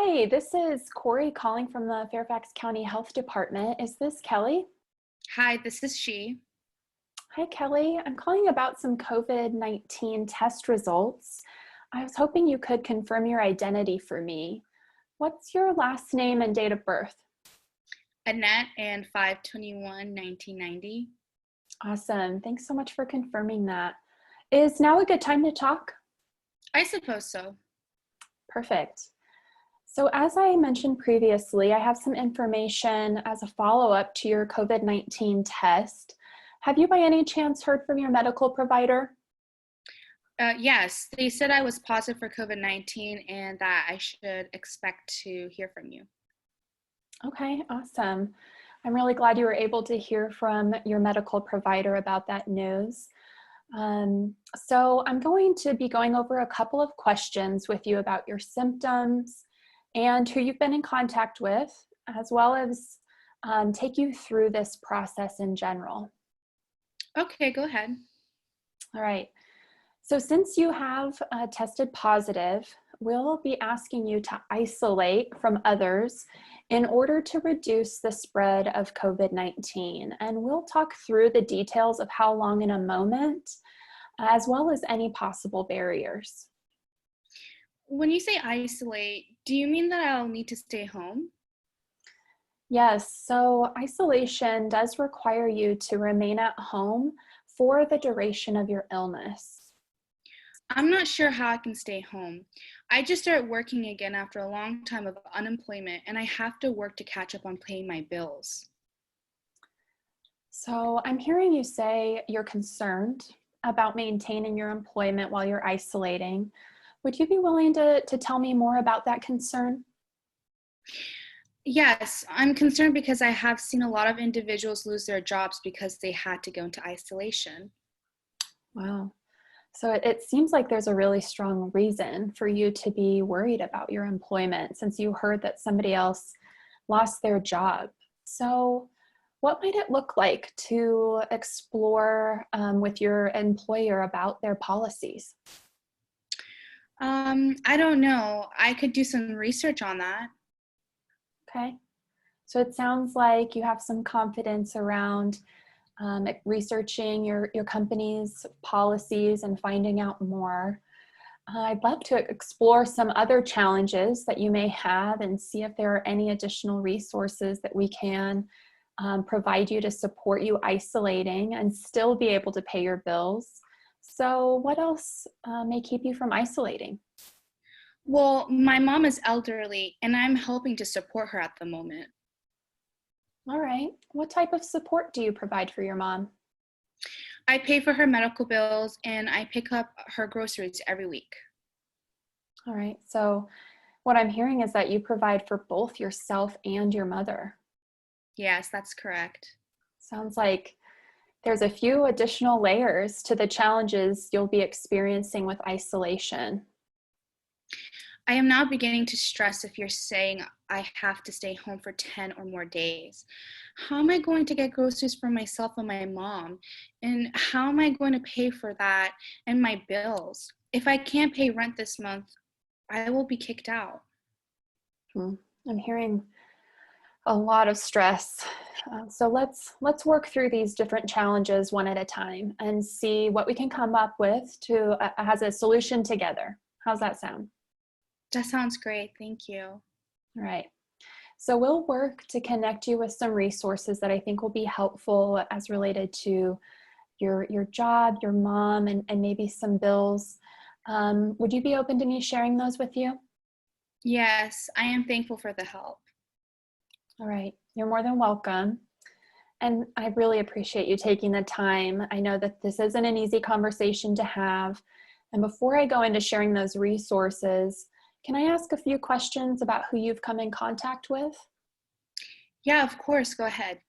Hi, this is Corey calling from the Fairfax County Health Department. Is this Kelly? Hi, this is she. Hi, Kelly. I'm calling about some COVID-19 test results. I was hoping you could confirm your identity for me. What's your last name and date of birth? Annette and 5/21/1990. Awesome. Thanks so much for confirming that. Is now a good time to talk? I suppose so. Perfect. So as I mentioned previously, I have some information as a follow-up to your COVID-19 test. Have you by any chance heard from your medical provider? Yes, they said I was positive for COVID-19 and that I should expect to hear from you. Okay, awesome. I'm really glad you were able to hear from your medical provider about that news. So I'm going to be going over a couple of questions with you about your symptoms and who you've been in contact with, as well as take you through this process in general. Okay, go ahead. All right. So since you have tested positive, we'll be asking you to isolate from others in order to reduce the spread of COVID-19. And we'll talk through the details of how long in a moment, as well as any possible barriers. When you say isolate, do you mean that I'll need to stay home? Yes, so isolation does require you to remain at home for the duration of your illness. I'm not sure how I can stay home. I just started working again after a long time of unemployment, and I have to work to catch up on paying my bills. So I'm hearing you say you're concerned about maintaining your employment while you're isolating. Would you be willing to tell me more about that concern? Yes, I'm concerned because I have seen a lot of individuals lose their jobs because they had to go into isolation. Wow. So it seems like there's a really strong reason for you to be worried about your employment since you heard that somebody else lost their job. So what might it look like to explore with your employer about their policies? I don't know. I could do some research on that. Okay. So it sounds like you have some confidence around researching your company's policies and finding out more. I'd love to explore some other challenges that you may have and see if there are any additional resources that we can provide you to support you isolating and still be able to pay your bills. So what else may keep you from isolating? Well, my mom is elderly and I'm helping to support her at the moment. All right. What type of support do you provide for your mom? I pay for her medical bills and I pick up her groceries every week. All right. So what I'm hearing is that you provide for both yourself and your mother. Yes, that's correct. Sounds like there's a few additional layers to the challenges you'll be experiencing with isolation. I am now beginning to stress if you're saying I have to stay home for 10 or more days. How am I going to get groceries for myself and my mom? And how am I going to pay for that and my bills? If I can't pay rent this month, I will be kicked out. Hmm. I'm hearing a lot of stress. So let's work through these different challenges one at a time and see what we can come up with to as a solution together. How's that sound? That sounds great. Thank you. All right. So we'll work to connect you with some resources that I think will be helpful as related to your job, your mom, and maybe some bills. Would you be open to me sharing those with you? Yes, I am thankful for the help. All right. You're more than welcome. And I really appreciate you taking the time. I know that this isn't an easy conversation to have. And before I go into sharing those resources, can I ask a few questions about who you've come in contact with? Yeah, of course. Go ahead.